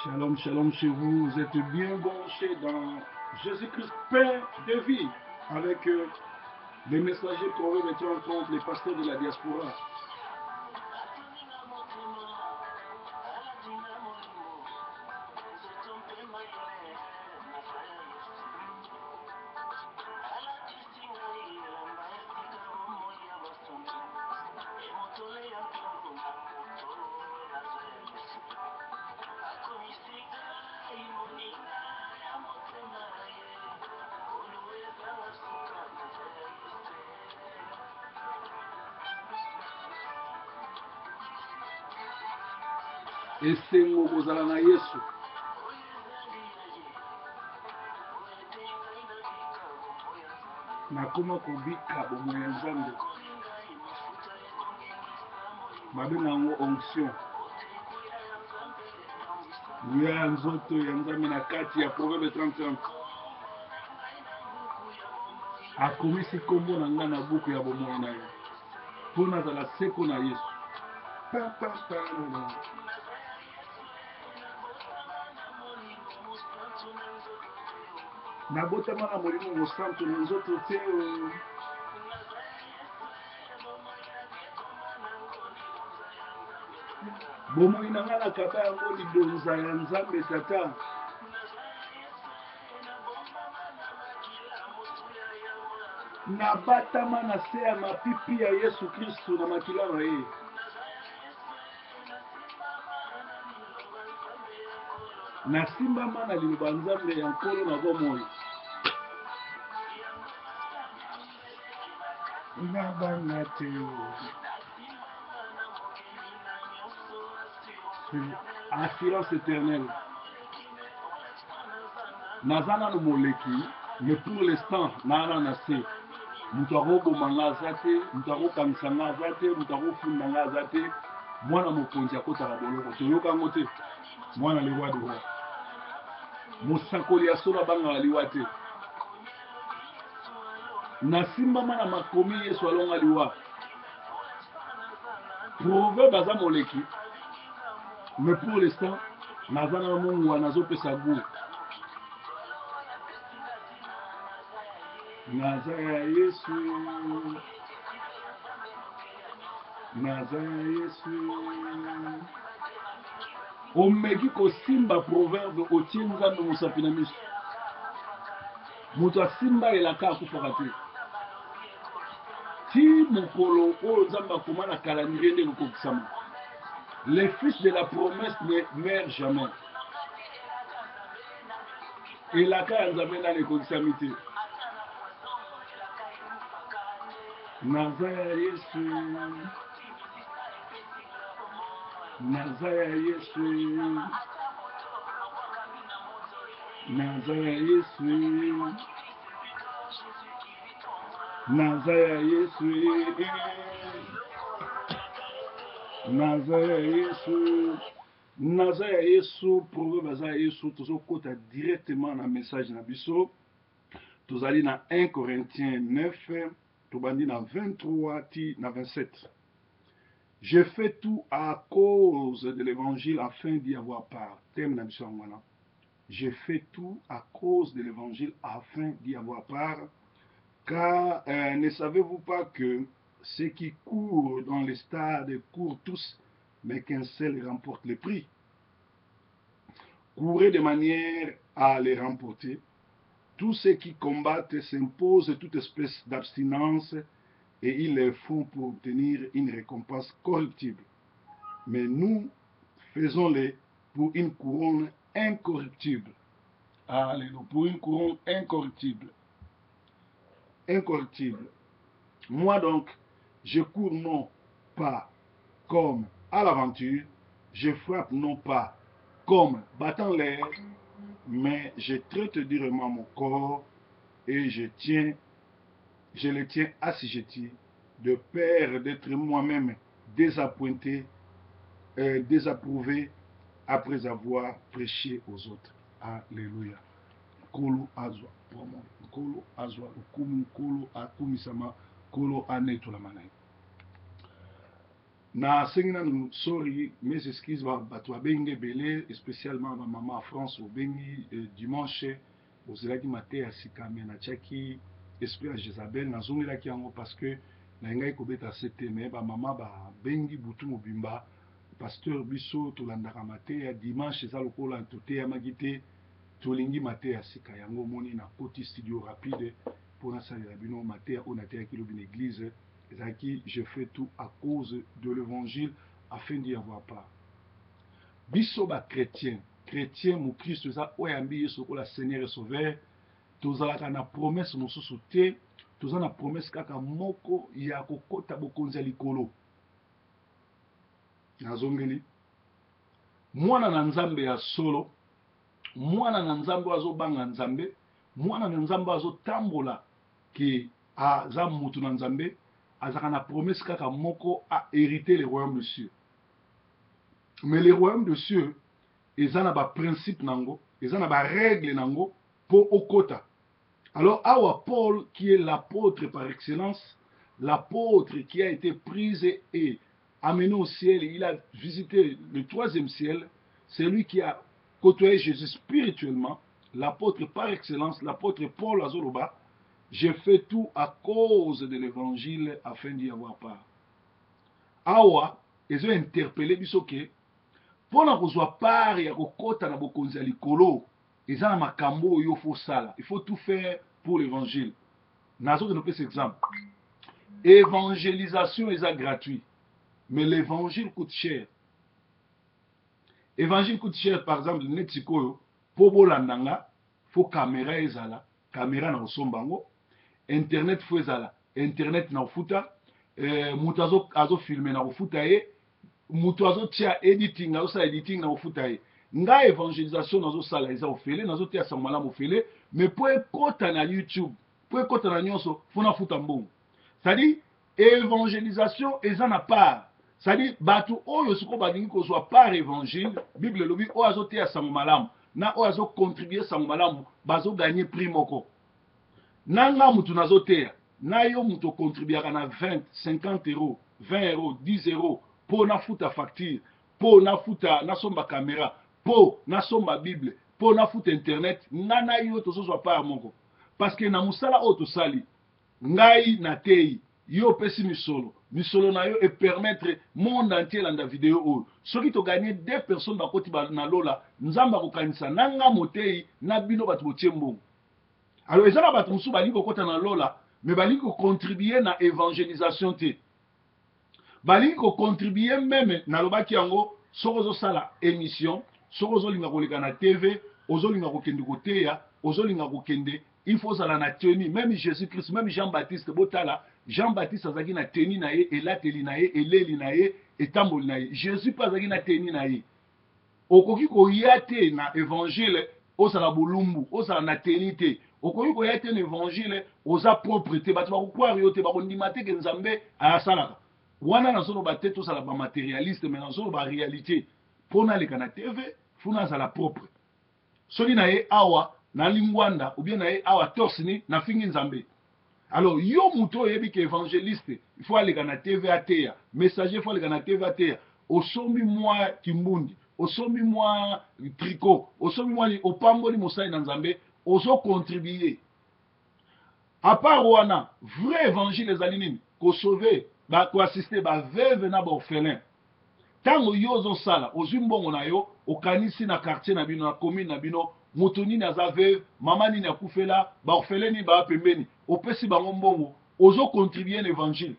Shalom, shalom chez vous. Vous êtes bien branchés dans Jésus-Christ, Pain de vie, avec les messagers proverbes et 30, les pasteurs de la diaspora. Esengo kozala na Yesu. Nakoma kobika bomoi ya Nzambe. Babenga yango onction. Ya nzoto ya Nzambe na kati ya Proverbe 30. Akomisi kombo na nga na buku ya bomoi na ye. Mpo nazala seko na Yesu. Nabotama na molimo mosantu na nzoto te bomoi na nga nakaba yango libonza ya Nzambe Tata. Nabatama na se ya mapipi ya Yesu Kristu na makila na ye. Nasimbama na liloba Nzambe ya nkolo na bomoi. Nabana te assurance éternelle. Nazana no moleki, mais pour l'instant nana na se. Mutu akoboma nga aza te, mutu akokangisa nga aza te, mutu akofunda nga aza te. Mwana mokonzi akotaka boloko toyoka yango te. Mwana liwa de roi. Mosakoli ya solo abangaka liwa te. Nasimbama na makomi Yesu alonga liwa. Proverbe aza moleki, mais pour l'instant naza na mongwa nazopesa goût. Naza ya Yesu, naza ya Yesu. Omeki kosimba proverbe otie Nzambe mosapi na miso. Moto asimba elaka akufaka te. Ti mokolo oyo Nzambe akoma na calendrier ndenge kokisama. Les fils de la promesse ne meurent jamais. Elaka ya Nzambe nani ekokisami te. Naza ya Yesu, naza ya Yesu, naza ya Yesu, naza ya Yesu, naza ya Yesu, naza ya Yesu. Proverbe aza ya Yesu. Tozokota directement na message na biso. Tozali na 1 Corinthiens 9. Tobandi na 23 ti na 27. Je fais tout à cause de l'évangile afin d'y avoir part. Thème na biso ngwana. Je fais tout à cause de l'évangile afin d'y avoir part. Car ne savez-vous pas que ceux qui courent dans les stades courent tous, mais qu'un seul remporte le prix. Courez de manière à les remporter. Tous ceux qui combattent s'imposent toute espèce d'abstinence et ils le font pour obtenir une récompense corruptible. Mais nous faisons-le pour une couronne incorruptible. Alléluia, pour une couronne incorruptible. Incorruptible. Moi donc, je cours non pas comme à l'aventure, je frappe non pas comme battant l'air, mais je traite durement mon corps et je le tiens assujetti de peur d'être moi-même désappointé, désapprouvé après avoir prêché aux autres. Alléluia. nkolo azwa promo, nkolo azwa lokumu, nkolo akumisama, nkolo anetolama na ye. Na sengi nanu sorry mes excuses bato babengi ebele spécialement bamama ya France obengi dimanche ozalaki mate ya sika me natiaki esprit ya Jezabel nazongelaki yango parce que na ngai kobeta sete me bamama babengi butu mobimba pasteur biso tolandaka mate ya dimanche eza lokola toteyamaki te tolingi mate ya sika yango moni na koti studio rapide mpona salela bino mate ya oyo nateyaki lobi na église. Je fais tout à cause de l'évangile afin d'y avoir part. Biso ba chrétien, mon Christ, ça oyambi yeso ko la Seigneur et Sauveur, tozalaka na promesse mosusu te, tozana promesse kaka moko ya kokota bokonzi ya likolo. Nazongeli. Mwana na nzambe ya solo, mwana na nzambe azo banga nzambe, mwana na nzambe azo tambola ki aza mutu na nzambe. Azaka na promesse kaka moko a hérité le royaume de cieux. Mais le royaume de cieux, ils ont ba principe nango, ils ont ba règle nango pour okota. Alors awa Paul qui est l'apôtre par excellence, l'apôtre qui a été pris et amené au ciel, il a visité le troisième ciel, c'est lui qui a côtoyé Jésus spirituellement, l'apôtre par excellence, l'apôtre Paul Azoloba. Je fais tout à cause de l'évangile afin d'y avoir part. Awa, ils ont interpellé bisoke. Pour na kozwa part ya kokota na bokonzi ya likolo, ils ont makambo yo faut sala. Il faut tout faire pour l'évangile. Nazo de nous cet exemple. Évangélisation est gratuit, mais l'évangile coûte cher. Évangile coûte cher, par exemple, netiko pour bolandanga, faut caméra ezala, caméra na osombango. Internet fwezala, internet na ufuta, mutu azo filme na ufuta ye, mutu azo tia editing na osa editing na ufuta ye. Nga evangelisation nazo sala eza ofele, nazo tia sa malamu ofele, mais po ekota na YouTube, po ekota na nyonso, funa futa mbongo. C'est-à-dire, évangélisation eza na part. C'est-à-dire, batu oyo suko balingi kozwa par évangile, Bible lobi o azo tia sa malamu, na o azo contribuer sa malamu, bazo gagner prix moko. Nanga mutu nazotea, na yo mutu contribuera na 20, 50 euros, 20 euros, 10 euros, po na futa facture, po na futa na somba caméra, po na somba Bible, po na futa internet, nana yo tozozwa pa moko. Parce que na musala o tosali, ngai na tei, yo pesi misolo na yo et permettre monde entier landa vidéo o. Soki to gagner 2 personnes bakoti na lola, nzamba ko kanisa nanga motei na bino batu botie mbongo. Alors, ils ont battu musu bali ko kota na lola, mais bali ko contribuer na évangélisation te. Bali ko contribuer même na lobaki yango sokozo sala émission, sokozo linga koleka na TV, ozo linga ko kende koteya, ozo linga ko kende, il faut sala na tenue, même Jésus-Christ, même Jean-Baptiste botala, Jean-Baptiste azaki na tenue na ye, elateli na ye, eleli na ye, etamboli na ye. Jésus pas azaki na tenue na ye. Okoki ko yate na évangile, osala bolumbu, osala na tenue te. Okoki ko yate na évangile, oza propreté, batu bakokwa yo te bakondima te ke Nzambe ayasalaka. Wana nazono bate to sala ba matérialiste, mais nazono ba réalité. Pona leka na TV, funa sala propre. Soki na ye awa na lingwanda ou bien na ye awa torsini na fingi Nzambe. Alors yo muto yebi ke évangéliste, il faut aller na TV ateya, messager il faut aller na TV ateya. Osomi moi kimbundi, osomi moi tricot, osomi moi opamboli mosai na Nzambe, ozo contribuer. À part wana, vrai évangile ezali nini? Ko sauver, ba ko assister ba veuve na ba orphelin. Tango yo zo sala, ozwi mbongo na yo, okanisi na quartier na bino, na commune na bino, moto nini aza veuve, mama nini akufela, ba orphelin ni ba pembeni, opesi bango mbongo, ozo contribuer na évangile.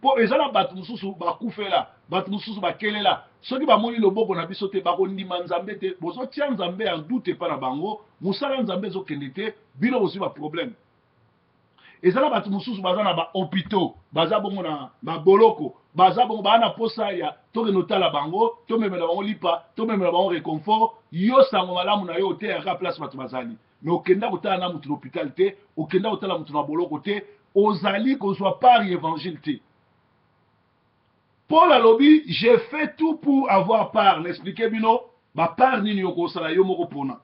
Po ezala batu mususu bakufela, batu mususu bakelela, soki bamoni loboko na biso te bakondima Nzambe te, bozo tia Nzambe en doute pa na bango, musala Nzambe zo kende te, bino bosi ba problème. Ezala batu mususu baza na ba hôpitaux, baza bongo na ba boloko, baza bongo ba na posa ya toke notala bango, to memela bango lipa, to memela bango réconfort, yo sango malamu na yo te ya place batu bazali. Mais okenda kotala na mutu l'hôpital te, okenda kotala mutu na boloko te, ozali kozwa par évangile te. Paul a lobby, j'ai fait tout pour avoir part. L'expliquer bino, ba part nini yoko sala yo moko pona.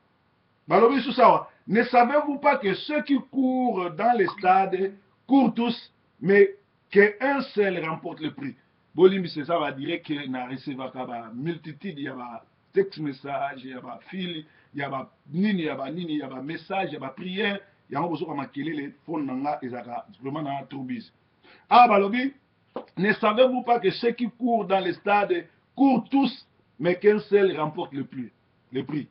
Balobi sous ça. Ne savez-vous pas que ceux qui courent dans les stades courent tous, mais qu'un seul remporte le prix? Bolimbi, c'est ça, va dire que na recevoir une multitude, il y a texte message, il y a fil, il y a nini, il y a nini, il y a message, il y a prière, il y a besoin de maquiller les fonds nanga et ça vraiment dans la troubise. Ah, balobi, ne savez-vous pas que ceux qui courent dans les stades courent tous, mais qu'un seul remporte le prix? Le prix.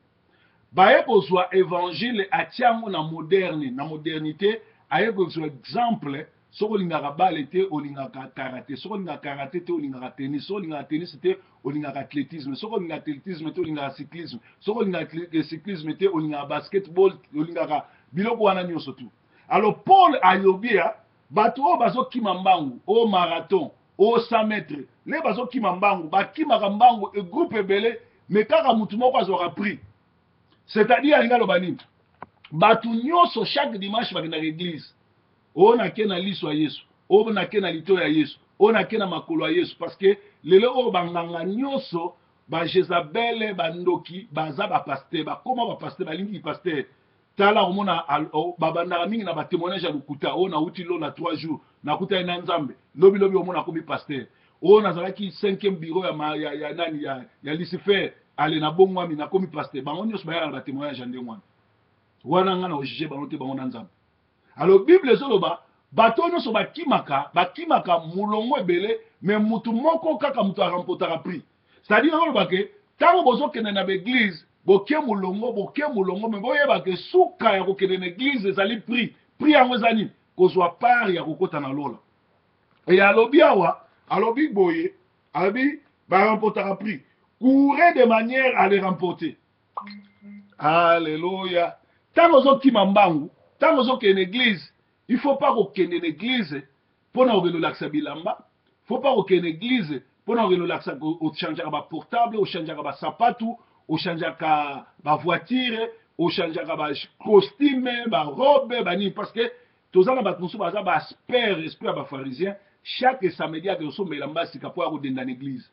Baye kozwa évangile atiango na modernité aye kozwa exemple soko lingaka bale te olingaka karaté soko lingaka karaté te olingaka tennis soko lingaka tennis te olingaka athlétisme soko lingaka athlétisme te olingaka cyclisme soko lingaka cyclisme te olingaka basketball olingaka biloko wana nyonso tu. Alors Paul ayobia bato oyo bazokima mbangu o marathon o 100 mètres le bazokima mbangu bakimaka mbangu e groupe ebele mais kaka mutu moko azwaka prix. C'est-à-dire, batu nyonso chaque dimanche bakendaka église oyo nake na liso ya yesu oyo nake na lito ya yesu oyo nake na makolo ya yesu parce que lelo oyo banganga nyonso bajezabele bandoki baza bapaster bakoma bapaster balingi paster tala omona babandaka mingi na batémoignage ya lokuta oyo nauti lo na 3 jours nakutani na nzambe lobilobi omona akomi paster oyo nazalaki 5e bureau ya nani ya Lucifer ale na bongwami nakomi paster bango nyonso bayaka na batémoignage ya ndenge wana nga na ojuge bango te bango na nzambe. Alors bible ezoloba bato nyonso bakimaka mulongo ebele mais mutu moko kaka mutu arempotaka prix. C'est-à-dire oloba ke ntango bozokende na baeglise boke mulongo me boyeba ke suka ya kokende na eglise ezali prix yango eza nini kozwa part ya kokota na lola. Et alobi awa alobi boye alobi barempotaka prix. Courez de manière à les remporter. Alléluia. Tant que vous kima mbangu, tant que vous êtes en église, il ne faut pas que vous en église pour nous relaxer bilamba. Il ne faut pas que vous en église pour nous relaxer au changer ba portable, au changer ba sapatou, au changer ba voiture, au changer ba costume, ba robe, ba ni parce que tous les gens qui sont aspect esprit ba pharisien, chaque samedi que nous sommes bilamba c'est pour aller dans l'église.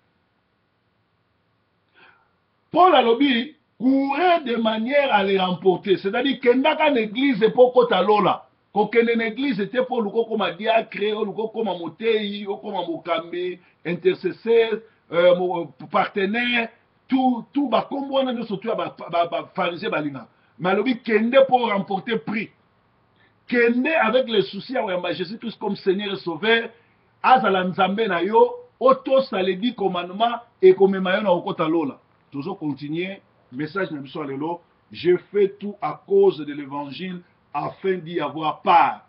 Paul a lobby courir de manière à les remporter. C'est-à-dire que dans l'église pour kota lola. Quand l'église était pour le comme diacre, le comme motei, comme mokambi, intercesseur, partenaire, tout ba kombo na nyo surtout ba pharisien balinga. Mais lobby kende pour remporter prix. Kende avec les soucis à Jésus-Christ comme Seigneur et Sauveur, azala nzambe na yo, auto ça les 10 commandements et comme mayo na okota lola. Toujours continuer, message de Lelo, je fais tout à cause de l'évangile afin d'y avoir part.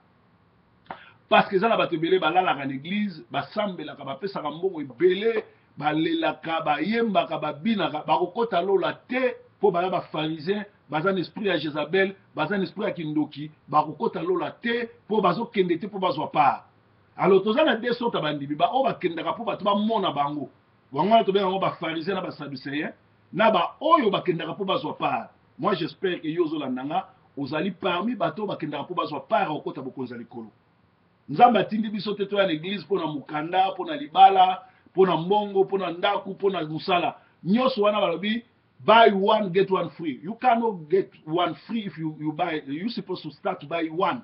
Parce que ça n'a pas été belé, là la l'église, sambe la kaba pesa kambo ebele, balela kaba yemba kaba bina kaba kokota lola te pour ba pharisien, bazan esprit à Jézabel, bazan esprit à Kindoki, ba kokota lola te pour bazo kende te pour bazo part. Alors tous na deux sortes bandibi, ba o ba kendaka pour ba to ba mona bango. Wango to be ba pharisien na ba sadducéen. Naba oyo bakendaka po bazwa part. Moi j'espère que yozo landanga ozali parmi bato bakendaka po bazwa part okota bokonza likolo. Nzamba atindi biso te to ya l'église pona mukanda, pona libala, pona mbongo, pona ndaku, pona musala. Nyonso wana balobi buy one get one free. You cannot get one free if you buy. You supposed to start to buy one.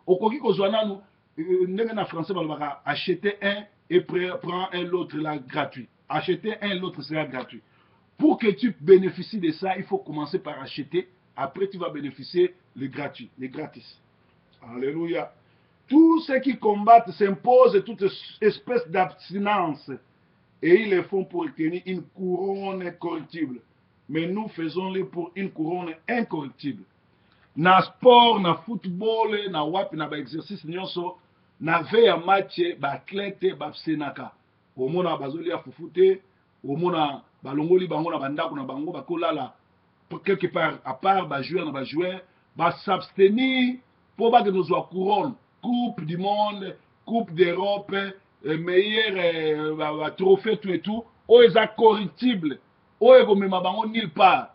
Okoki kozwa nanu ndenge na français balobaka acheter un et prend un l'autre là gratuit. Acheter un l'autre sera gratuit. Pour que tu bénéficies de ça, il faut commencer par acheter. Après, tu vas bénéficier le gratuit, les gratis. Alléluia. Tous ceux qui combattent s'imposent toute espèce d'abstinence. Et ils le font pour obtenir une couronne corruptible. Mais nous faisons-le pour une couronne incorruptible. Na sport, na football, na wap, na ba exercice, nyonso, na veille match, ba athlète, ba senaka. Au mona bazoli a fufute, au mona balongoli bango na bandako na bango bakolala quelque part à part ba joueur na ba joueur ba s'abstenir pour ba que nous soit couronne coupe du monde coupe d'Europe meilleur trophée tout et tout o est incorruptible o est comme bango nulle part.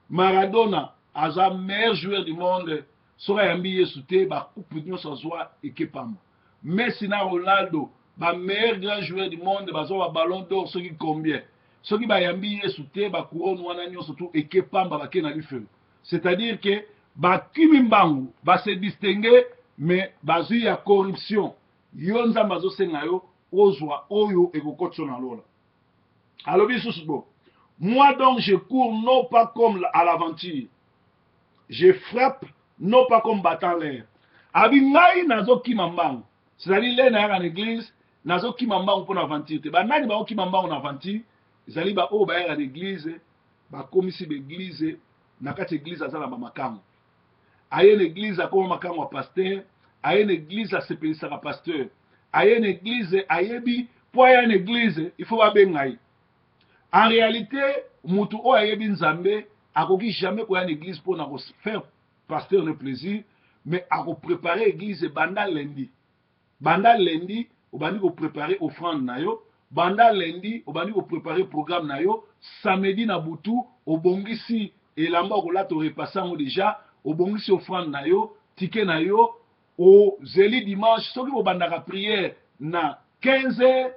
Maradona aza meilleur joueur du monde sera yambi yesute ba coupe nyonso soit ekepamba. Messi na Ronaldo ba meilleur grand joueur du monde bazo ba ballon d'or ce qui combien. Ce qui va yambi yesu te ba couronne wana nyonso tout ekepamba bakena lifeu. C'est-à-dire que bakimimbangu va se distinguer mais bazui ya corruption. Yo nzambe azosenga yo ozwa oyo ekokotso na lola. Alobi susubo. Moi donc je cours non pas comme à l'aventure. Je frappe non pas comme battant l'air. Abi ngai nazo kimambangu. C'est-à-dire là na ya l'église nazo kimambangu pour l'aventure. Ba nani ba kimambangu na aventure? Ezali ba o ba ya l'église ba komisi l'église na kati église azala ba makambo. Aye l'église akoma makambo wa pasteur, aye l'église asepelisaka pasteur. Aye l'église ayebi po ya l'église il faut ba bengai. En réalité, mutu o ayebi nzambe akoki jamais koya l'église pour na faire pasteur le plaisir, mais à préparer l'église banda lundi. Banda lundi, on va nous préparer offrande na yo. Banda lundi, on va nous préparer programme na yo. Samedi na butu, au bongisi et lamba ko la to repassant déjà, au bongisi offrande na yo, ticket na yo, au zeli dimanche, soki au banda prière na 15h,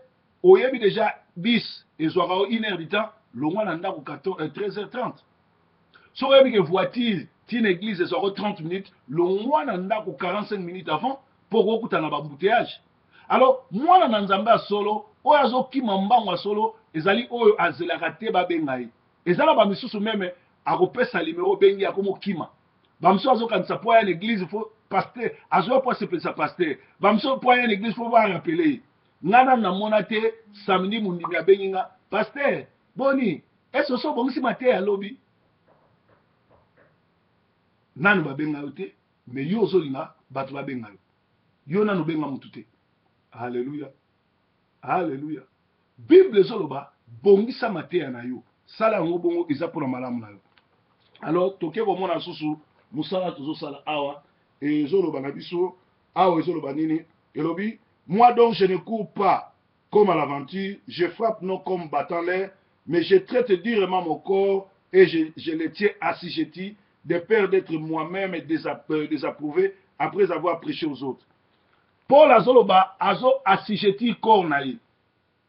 au yebi déjà bis et zora 1h du temps, le mois nanda ko 13h30. So yebi que voiture une église et zora 30 minutes, le mois nanda ko 45 minutes avant pour okuta na ba bouteillage. Alors, moi na nzamba solo, oyo azokima mbango solo, ezali oyo azelaka te babengai. Ezala ba misusu meme akopesa limero bengi akomokima. Ba misusu azokanisa po ya l'église faut pasteur, azoya po sepesa pasteur. Ba misusu po ya l'église faut ba rappeler. Ngana na mona te samedi mundimi abengi nga pasteur. Boni, eso so bongisi mate ya lobi. Nanu babenga yote, mais yo zolinga batu babenga yo. Yo nanu benga mutute. Alléluia. Alléluia. Bible zoloba bongisa mateya na yo. Sala ngo bongo eza pour malamu na yo. Alors toke ko mona susu musala tozo sala awa et zoloba na biso awa zoloba nini elobi moi donc je ne cours pas comme à l'aventure, je frappe non comme battant l'air, mais je traite durement mon corps et je le tiens assujetti de peur d'être moi-même désapprouvé après avoir prêché aux autres. Paul azoloba azo asijeti corps na ye.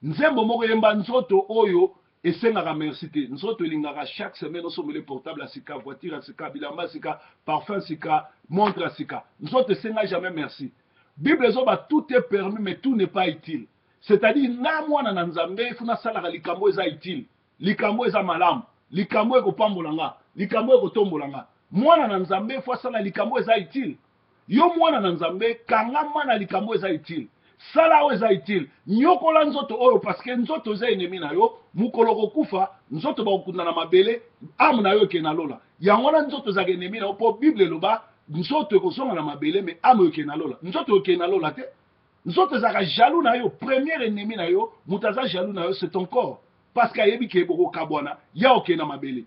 Nzembo moko yemba nzoto oyo esengaka merci te. Nzoto elingaka chaque semaine osomele portable asika, voiture asika, bilamba asika, parfum asika, montre asika. Nzoto esenga jamais merci. Bible ezoba tout est permis mais tout n'est pas utile. C'est-à-dire na mwana na nzambe ifuna salaka likambo eza utile. Likambo eza malamu. Likambo ekopambolanga. Likambo ekotombolanga. Mwana na nzambe ifwa sala likambo eza utile. Yo mwana na nzambe kangama na likambo eza utile. Sala o eza utile. Nyokola nzoto oyo parce que nzoto eza ennemi na yo, mukolo kokufa, nzoto bakokunda na mabele, ame na yo ke na lola. Yango na nzoto za ennemi na yo po Bible loba, nzoto ekosonga na mabele mais ame yo ke na lola. Nzoto yo ke na lola te. Nzoto zaka jaloux na yo, premier ennemi na yo, mutaza jaloux na yo c'est ton corps. Parce que yebi ke boko kabwana, ya oke na mabele.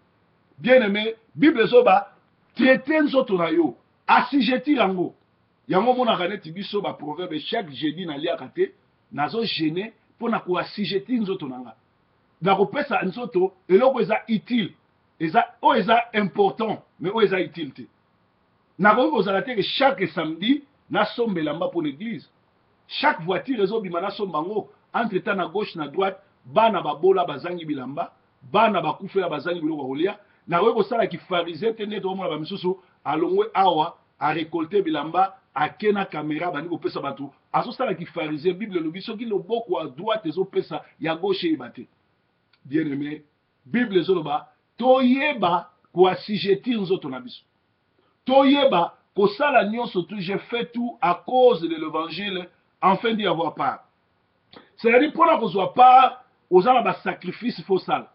Bien-aimé, Bible zoba traiter nzoto na yo. Asijeti yango. Yango mona kaneti biso ba proverbe chaque jeudi na liaka te nazo gêner pona ko asijeti nzoto nanga. Na ko pesa nzoto eloko eza utile. Eza important mais o eza utile te. Na ko kozala te que chaque samedi na sombela mba pour l'église. Chaque voiture ezo bima na sombango entre temps na gauche na droite bana babola bazangi bilamba, bana bakufela bazangi biloko kolia. Na ko sala ki pharisien te neto mona ba misusu alongwe awa a récolter bilamba a kena caméra bani ko pesa batu aso sala ki pharisien Bible lobi soki loboko à droite ezo pesa ya gauche ebate. Bien aimé, Bible zoloba toyeba ko asijeti nzoto na biso. Toyeba ko sala nyonso tout j'ai fait tout à cause de l'évangile afin d'y avoir part. C'est-à-dire pour la kozwa part aux ala ba sacrifice faut sala.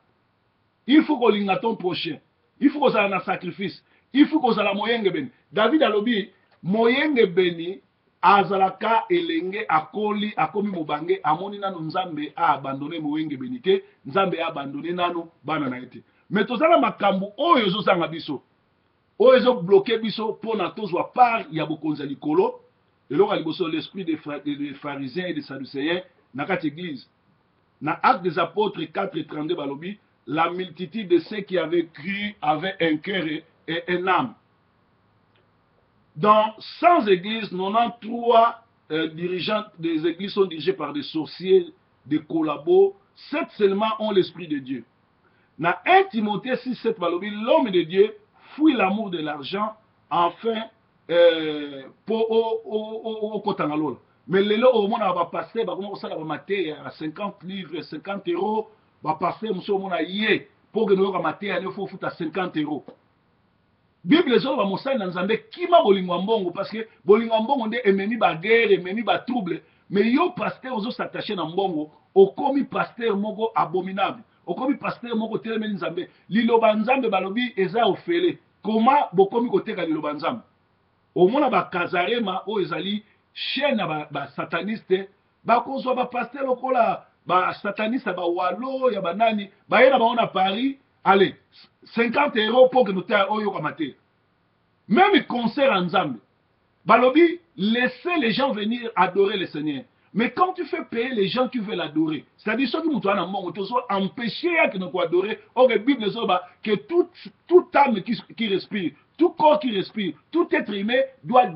Il faut qu'on linga ton prochain. Il faut qu'on ait un sacrifice. Il faut qu'on ait un moyen de béni. David a lobi, moyen de béni, azalaka elenge akoli akomi mobange amoni nanu nzambe a abandonné moyen de béni te, nzambe a abandonné nanu bana na ete. Mais tozala makambu oyo zo sanga biso. Oyo zo bloqué biso pour na tozwa part ya bokonza likolo. Et là, il y l'esprit des pharisiens et des sadducéens dans cette église. Dans Actes des Apôtres 4:32, balobi, la multitude de ceux qui avaient cru avaient un cœur et une âme. Dans 100 églises, 93 dirigeants des églises sont dirigés par des sorciers, des collabos. 7 seulement ont l'esprit de Dieu. Dans 1 Timothée 6:7, l'homme de Dieu fuient l'amour de l'argent, enfin, pour kotanga lola. Mais les lots au monde va passer, va commencer à mater à 50 livres, 50 €, va passer, monsieur, au monde à yé, pour que nous mater, il faut foutre à 50 €. Bible les autres va montrer dans Nzambe qui m'a bolingwambongo parce que bolingwambongo nde emeni ba guerre, emeni ba trouble, mais yo pasteur ozo s'attacher na mbongo, okomi pasteur moko abominable, okomi pasteur moko telemeni Nzambe, liloba Nzambe balobi eza ofele. Comment bokomi koteka liloba Nzambe? Au mona ba kazarema o ezali chaîne ba sataniste, ba kozwa ba pasteur lokola ba sataniste ba walo ya banani, ba yena ba on a Paris. Allez, 50 € pour que nous t'ayons kamaté. Même concert en Nzambe. Balobi, laissez les gens venir adorer le Seigneur. Mais quand tu fais payer les gens qui veulent adorer, c'est-à-dire ceux qui nous doivent empêcher que nous adorer, or la Bible dit que toute âme qui respire, tout corps qui respire, tout être humain doit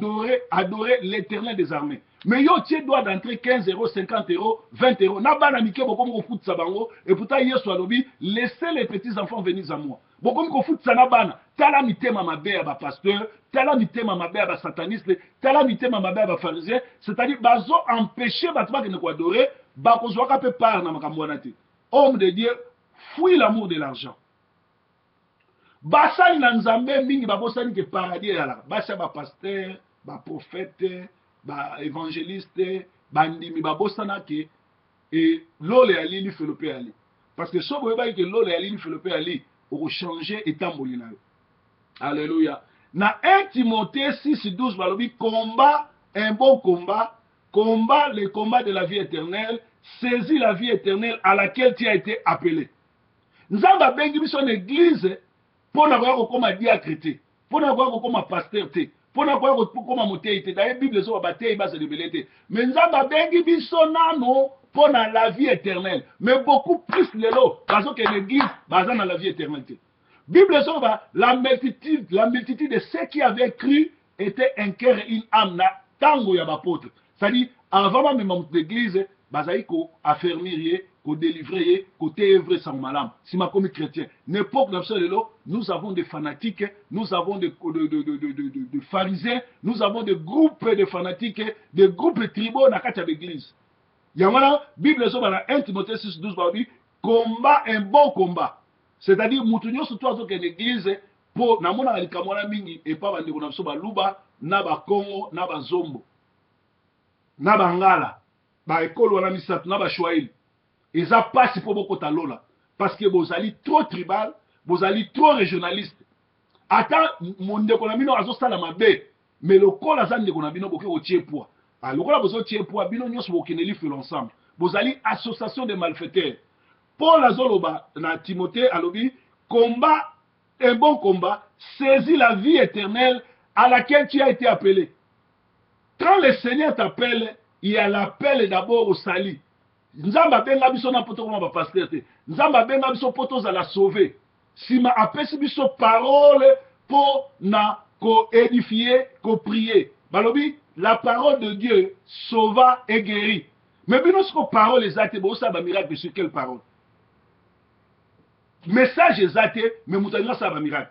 adorer l'Éternel des armées. Mais yo tu dois d'entrer 15 €, 50 €, 20 €. Na bana mike bokom ko fout sabango et pourtant yesu alobi laissez les petits enfants venir à moi. Bokom ko fout sana bana. Tala mitema mabe ba pasteur, tala mitema mabe ba sataniste, tala mitema mabe ba pharisien, c'est-à-dire bazo empêcher batba que ne ko adorer, ba ko zwa ka pe par na makambo na te. Homme de Dieu, fuis l'amour de l'argent. Basali na Nzambe mingi babosani ke paradis ala. Basa ba pasteur, ba prophète, ba évangéliste, bandimi babosana ke et l'ole ali li Philippe ali. Parce que so boyeba que l'ole ali li Philippe ali au changer étamboli na. Alléluia. Na 1 Timothée 6:12 balobi combat un bon combat, combat le combat de la vie éternelle, saisis la vie éternelle à laquelle tu as été appelé. Nzamba bengi biso na église pour na ko koma diacre, pour na ko koma pasteur te. Pour na ko koma motei te. D'ailleurs Bible zo batei ba se rebelete. Mais Nzamba bengi biso nano pour la vie éternelle. Mais beaucoup plus lelo parce que l'église baza dans la vie éternelle. Bible zo ba la multitude de ceux qui avaient cru était un cœur et une âme na tango ya bapôtre. C'est-à-dire avant même l'église bazaïko affermir ko délivrer côté œuvre sans malam. Si ma comme chrétien, n'importe où nous avons des fanatiques, nous avons des pharisiens, nous avons des groupes de fanatiques, des groupes tribaux dans la l'église. Yamana Bible so dans 1 Timothée 6:12 babi combat un bon combat. C'est-à-dire mutunyo surtout à l'église pour na mona likamona mingi et pas bande ko so ba luba na ba Congo na ba Zombo. Na ba Ngala, ba école wana misatu na ba Shwaili. Et ça passe pour beaucoup de lola. Parce que vous allez trop tribal, vous allez trop régionaliste. Attends, mon déconamino a zosta la mabe. Mais le col a zan déconamino boke au tiers poids. Alors, là, vous avez tiers poids, bino nyos bokeneli fait l'ensemble. Vous allez association de malfaiteurs. Paul Azoloba, na Timothée, alobi, combat, un bon combat, saisis la vie éternelle à laquelle tu as été appelé. Quand le Seigneur t'appelle, il y a l'appel d'abord au salut. Nzamba benga biso na poto koma ba pasteur te. Nzamba benga biso poto za la sauver. Si ma apesi biso parole pour na ko édifier, ko prier. Balobi, la parole de Dieu sauva et guérit. Mais bino sko parole ezate bo sa ba miracle sur quelle parole? Message ezate mais mutanga sa ba miracle.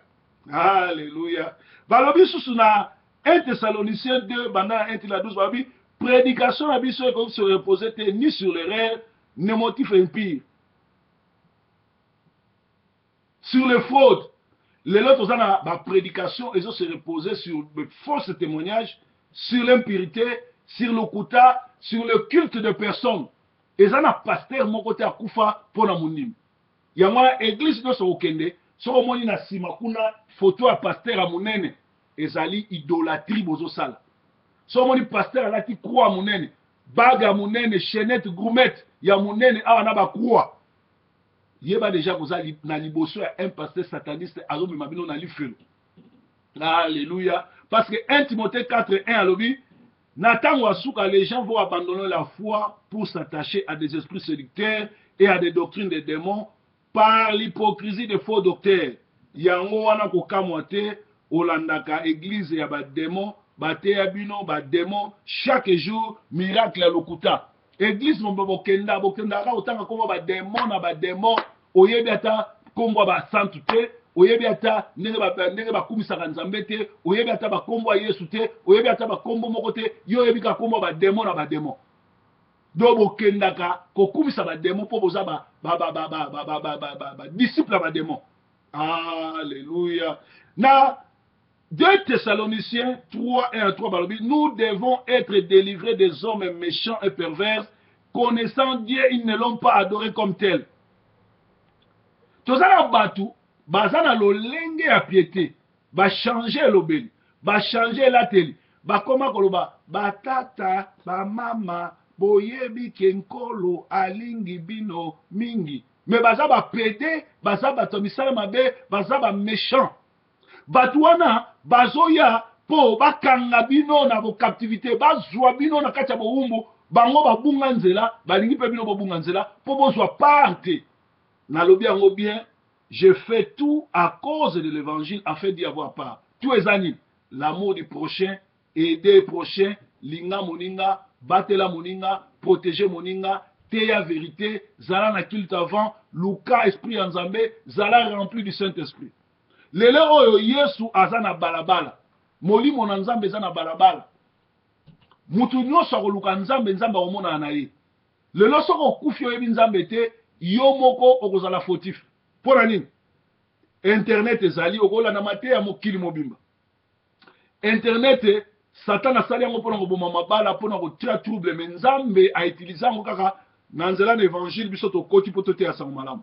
Alléluia. Balobi sous na 1 Thessaloniciens 2 banda 1 12 balobi prédication à biso comme se reposer ni sur les rêves, ni motifs impies. Sur les fraudes, les autres ont la prédication, ils ont se reposer sur de fausses témoignages, sur l'impurité, sur le kuta, sur le culte de personnes. Ils ont un pasteur mon côté à Koufa pour la mounim. Il y a une église dans ce week-end, sur au moins une simakuna photo à pasteur à mounene, ils ont idolâtrie bozo sala. So moni pasteur la ti croix munene baga munene chaînette gourmette ya munene awa na ba croix yeba déjà kozali na liboso ya un pasteur sataniste azobi mabino na lifelo. Alléluia. Parce que 1 Timothée 4:1 alobi na tango asuka les gens vont abandonner la foi pour s'attacher à des esprits séducteurs et à des doctrines des démons par l'hypocrisie des faux docteurs. Yango wana ko kamwate olandaka église ya ba démons bateya bino ba démon chaque jour miracle à lokuta église mon bokenda ka otanga komba ba démon na ba démon oyebi ata komba ba sainteté oyebi ata ndenge bakumisaka nzambe te, oyebi ata bakombo ya Yesu te, oyebi ata bakombo moko te, yo oyebi ka kombo bademo na bademo. Do bokendaka kokumisa bademo mpo boza disciple ya bademo. Alléluia. Na 2 Thessaloniciens 3, 1 à 3, balobi, nous devons être délivrés des hommes méchants et pervers, connaissant Dieu, ils ne l'ont pas adoré comme tel. Tozala batu, bazana lolenge ya piété, ba changer lobeli, ba changer la teli, ba koma koloba, ba tata, ba mama, boyebi kenkolo, alingi bino, mingi. Mais baza ba pédé, baza ba tomisala mabe, baza ba méchant. Batuana, bazoya, po, bakanga bino na bo captivité, bazwa bino na kacha bo umbu, bango ba bunga nzela, balingi pe bino bo bunga nzela, po bozwa parte. Nalobi yango bien, je fais tout à cause de l'évangile afin d'y avoir part. Tous les années, l'amour du prochain, aider le prochain, linga moninga, batela moninga, protéger moninga, teya vérité, zala na culte avant, luka esprit nzambe, zala rempli du Saint-Esprit. Lelo oyo Yesu azana balabala, molimo na nzambe zana balabala. Mutu nyonso akoluka nzambe, nzambe omona na ye. Lelo soko kufi oyebi nzambe te, yo moko okozala fautif. Pona nini? Internet ezali okola na mate ya mokili mobimba. Internet Satan asali yango pona koboma mabala pona kotia trouble, mais nzambe a utiliser yango kaka na nzela na évangile biso tokoti po toteya sango malamu.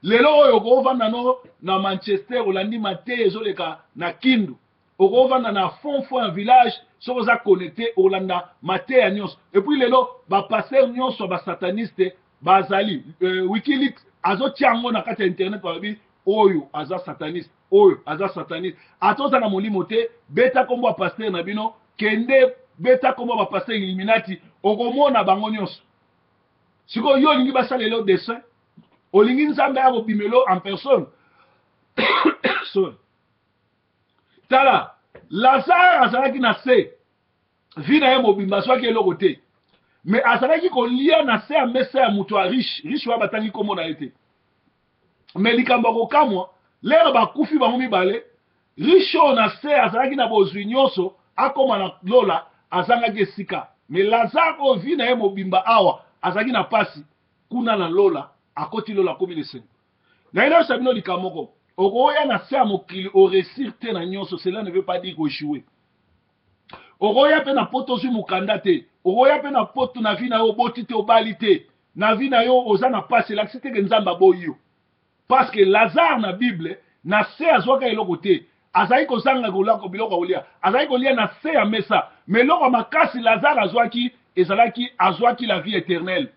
Lelo oyo okovanda no na Manchester olandi mate ezoleka na Kindu. Okovanda na fond un village soko za connecté olanda mate ya nyonso. Et puis lelo ba passer nyonso ba sataniste bazali WikiLeaks azotia yango na kati ya internet balobi oyo aza sataniste, oyo aza sataniste. Atoza na molimo te, beta kombo ya pasteur na bino, kende beta kombo ba pasteur Illuminati, okomona bango nyonso. Siko yo lingi basalelo dessin, olingi nzambe ya bimelo en personne. Sorry. Tala, Lazare azalaki na se, vi na ye mobimba soki eloko te. Mais azalaki kolia na se ya mesa ya mutu ya riche wa batangi kombo na ye te. Mais likambo kokamwa, lero bakufi bango mibale, riche na se azalaki na bozwi nyonso, akoma na lola, azangaki esika. Mais Lazare ovi na ye mobimba awa, azalaki na pasi, kuna na lola, akoti lola komi lesengo. Na ina sabino likamoko, okoya na se ya mokili, o réussir te na nyonso, cela ne veut pas dire échouer. Okoya pe na poto zwi mukanda te, okoya pe na poto na vi na yo boti te obali te, na vi na yo oza na pasi, lakisi te ke nzamba boyi yo. Parce que Lazare na Bible, na se azwaka eloko te, azali kozanga kolako biloko kolia, azali kolia na se ya mesa, mais loko makasi Lazare azwaki, ezalaki azwaki la vie éternelle.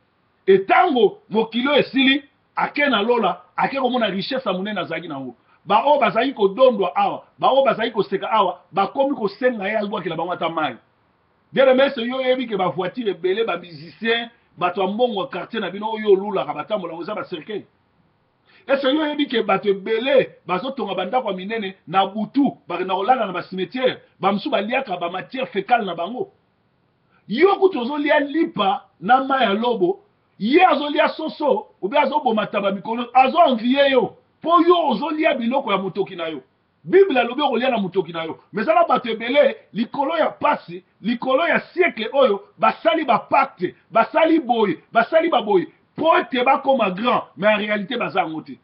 Et tango mokilo esili, ake na lola, ake komona richesse ya monene azalaki na ngo. Ba o bazali kodondwa awa, ba o bazali koseka awa, ba komi kosenga ye azwakela bango ata mai. Bien mais yo yebi ke ba voiture ebele, ba musicien, bato mbongo quartier na bino oyo lulaka batambola ngo za ba cercueil. Est-ce que yo yebi ke bato ebele bazotonga bandako ya minene na butu bakenda kolala na basimetiere bamusu baliaka bamatière fécale na bango. Yo kutu ozolia lipa na mai ya lobo, ye azolia soso obe azoboma taba mikolo azoenvie yo po yo ozolia biloko ya motoki na yo. Bible alobi okolia na motoki na yo, mais ala bato ebele likolo ya pasi, likolo ya siècle oyo basali bapacte, basali boye, basali baboye po ete bakoma grand, mais en réalité baza yango te.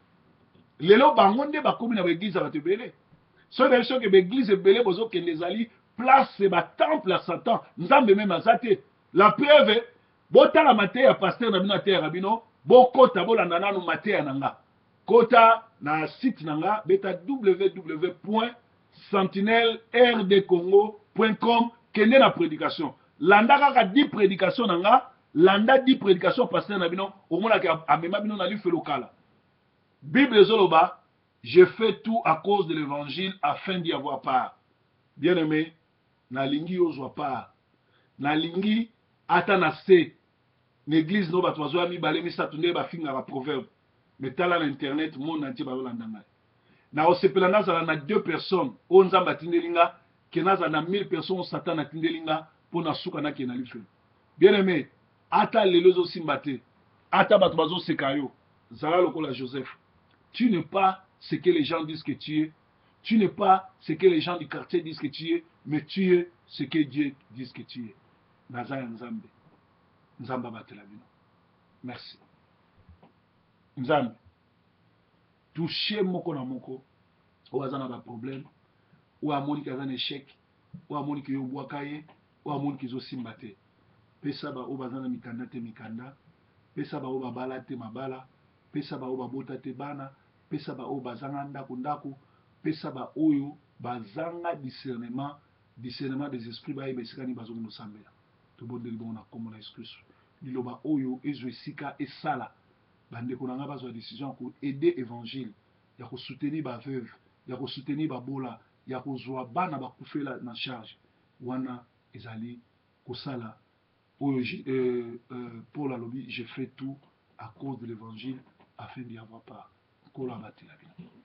Lelo bango nde bakomi na baeglise ya bato ebele. So na biso ke baeglise ebele bozokende ezali place batemple ya Satan, nzambe meme aza te. La preuve, botala mateya ya pasteur na bino ateyaka bino, bokota bolanda nanu mateya na nga. Kota na site na nga, beta www.sentinelerdcongo.com, kende na prédication. Landa kaka 10 prédication na nga, landa 10 prédication pasteur na bino, omona ke amema bino na life lokala. Bible zoloba, je fais tout à cause de l'évangile afin d'y avoir part. Bien aimé, na lingi ozwa part. Na lingi ata na se, l'église no bato bazoya mibale misato nde bafinga ba proverbe. Mais tala na internet, monde entier bazolanda ngai. Na osepela nazala na 2 personnes, o nzamba tindelinga, ke nazala na 1000 personnes Satan atindelinga pour na suka na kena life. Bien aimé, ata lelo zo simbate, ata bato bazoseka yo, zala lokola Joseph. Tu n'es pas ce que les gens disent que tu es. Tu n'es pas ce que les gens du quartier disent que tu es, mais tu es ce que Dieu dit que tu es. Nazaya Nzambe. Nzamba batela bino. Merci. Nzambe. Toucher moko na moko. Ou azana ba problème. Ou amoni ki azana échec. Ou amoni ki yobwaka ye. Ou amoni ki zo simba te. Pesa ba ou bazana mikanda te mikanda. Pesa ba ou babala te mabala. Pesa ba ou babota te bana. Pesa ba ou bazanga ndako ndako. Pesa ba oyo bazanga discernement des esprits ba yebesika ni bazongo sambela. To bondeli bon na komona excuse. Liloba oyo ezo esika esala. Bandeko na nga bazwa décision ko aider évangile. Ya ko soutenir ba veuve, ya ko soutenir ba bola, ya ko zwa bana ba kufela na charge. Wana ezali kosala oyo Paul alobi, j'ai fait tout à cause de l'évangile afin d'y avoir part. Kola batela bino.